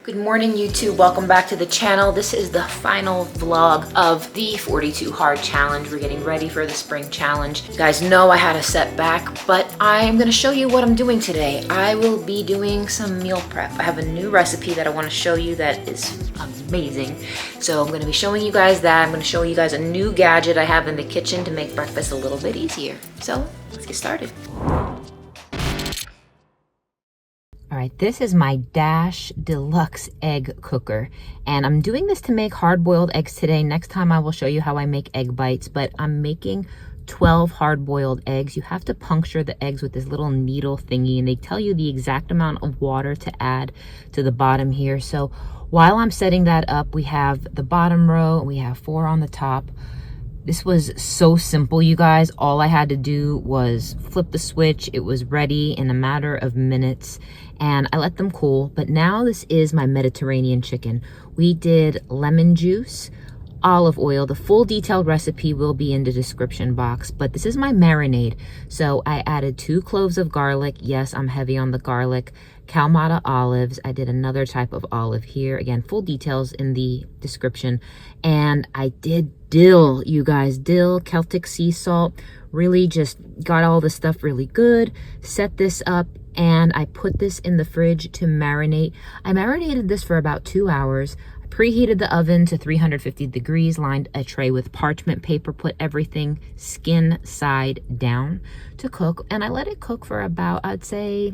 Good morning, YouTube. Welcome back to the channel. This is the final vlog of the 42 Hard Challenge. We're getting ready for the spring challenge. You guys know I had a setback, but I'm gonna show you what I'm doing today. I will be doing some meal prep. I have a new recipe that I wanna show you that is amazing. So I'm gonna be showing you guys that. I'm gonna show you guys a new gadget I have in the kitchen to make breakfast a little bit easier. So let's get started. All right, this is my Dash Deluxe Egg Cooker, and I'm doing this to make hard-boiled eggs today. Next time I will show you how I make egg bites, but I'm making 12 hard-boiled eggs. You have to puncture the eggs with this little needle thingy, and they tell you the exact amount of water to add to the bottom here. So while I'm setting that up, we have the bottom row, and we have 4 on the top. This was so simple, you guys. All I had to do was flip the switch. It was ready in a matter of minutes, and I let them cool. But now this is my Mediterranean chicken. We did lemon juice, olive oil. The full detailed recipe will be in the description box, but this is my marinade. So I added 2 cloves of garlic. Yes, I'm heavy on the garlic. Kalamata olives. I did another type of olive here. Again, full details in the description. And I did dill, you guys. Dill, Celtic sea salt. Really just got all the stuff really good. Set this up, and I put this in the fridge to marinate. I marinated this for about 2 hours. I preheated the oven to 350 degrees, lined a tray with parchment paper, put everything skin side down to cook, and I let it cook for about, let's say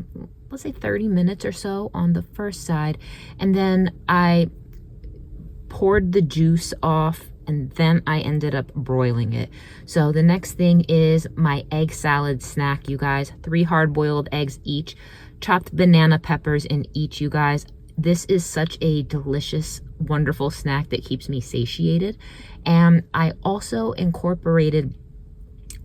30 minutes or so on the first side. And then I poured the juice off, and then I ended up broiling it. So the next thing is my egg salad snack, you guys. 3 hard-boiled eggs each, chopped banana peppers in each, you guys. This is such a delicious, wonderful snack that keeps me satiated. And I also incorporated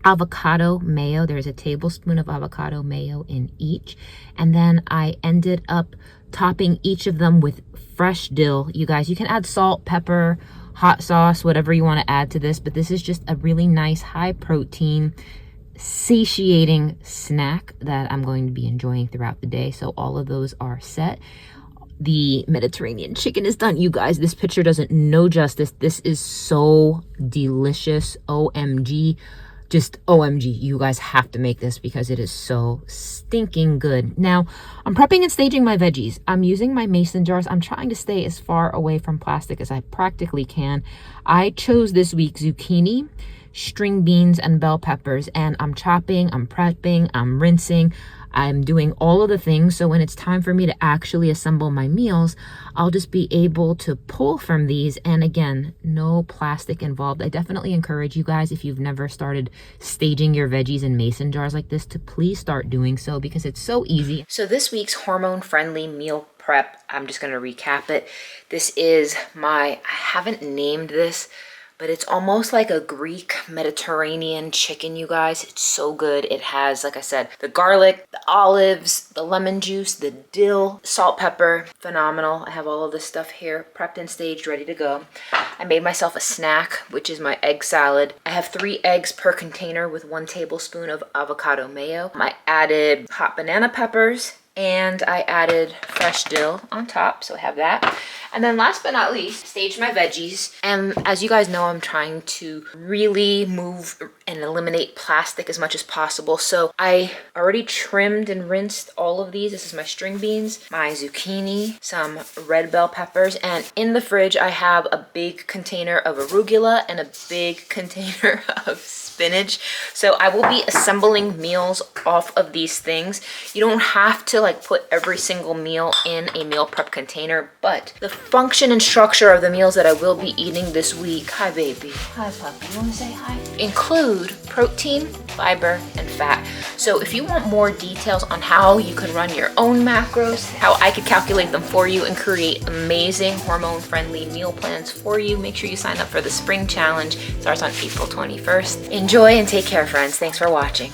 avocado mayo. There's a tablespoon of avocado mayo in each. And then I ended up topping each of them with fresh dill. You guys, you can add salt, pepper, hot sauce, whatever you want to add to this, but this is just a really nice, high protein, satiating snack that I'm going to be enjoying throughout the day. So all of those are set. The Mediterranean chicken is done, you guys. This picture doesn't know justice. This is so delicious. OMG. Just OMG, you guys have to make this because it is so stinking good. Now, I'm prepping and staging my veggies. I'm using my mason jars. I'm trying to stay as far away from plastic as I practically can. I chose this week zucchini, string beans, and bell peppers, and I'm chopping, I'm prepping, I'm rinsing, I'm doing all of the things. So when it's time for me to actually assemble my meals, I'll just be able to pull from these. And again, no plastic involved. I definitely encourage you guys, if you've never started staging your veggies in mason jars like this, to please start doing so because it's so easy. So this week's hormone-friendly meal prep, I'm just going to recap it. This is I haven't named this, but it's almost like a Greek Mediterranean chicken, you guys. It's so good. It has, like I said, the garlic, the olives, the lemon juice, the dill, salt, pepper. Phenomenal. I have all of this stuff here prepped and staged, ready to go. I made myself a snack, which is my egg salad. I have 3 eggs per container with 1 tablespoon of avocado mayo. I added hot banana peppers, and I added fresh dill on top, so I have that. And then last but not least, staged my veggies. And as you guys know, I'm trying to really move and eliminate plastic as much as possible. So I already trimmed and rinsed all of these. This is my string beans, my zucchini, some red bell peppers, and in the fridge I have a big container of arugula and a big container of spinach. So I will be assembling meals off of these things. You don't have to like put every single meal in a meal prep container, but the function and structure of the meals that I will be eating this week, hi baby, hi puppy, you want to say hi? Include protein, fiber, and fat. So if you want more details on how you can run your own macros, how I could calculate them for you and create amazing hormone-friendly meal plans for you, make sure you sign up for the spring challenge. It starts on April 21st. Enjoy and take care, friends. Thanks for watching.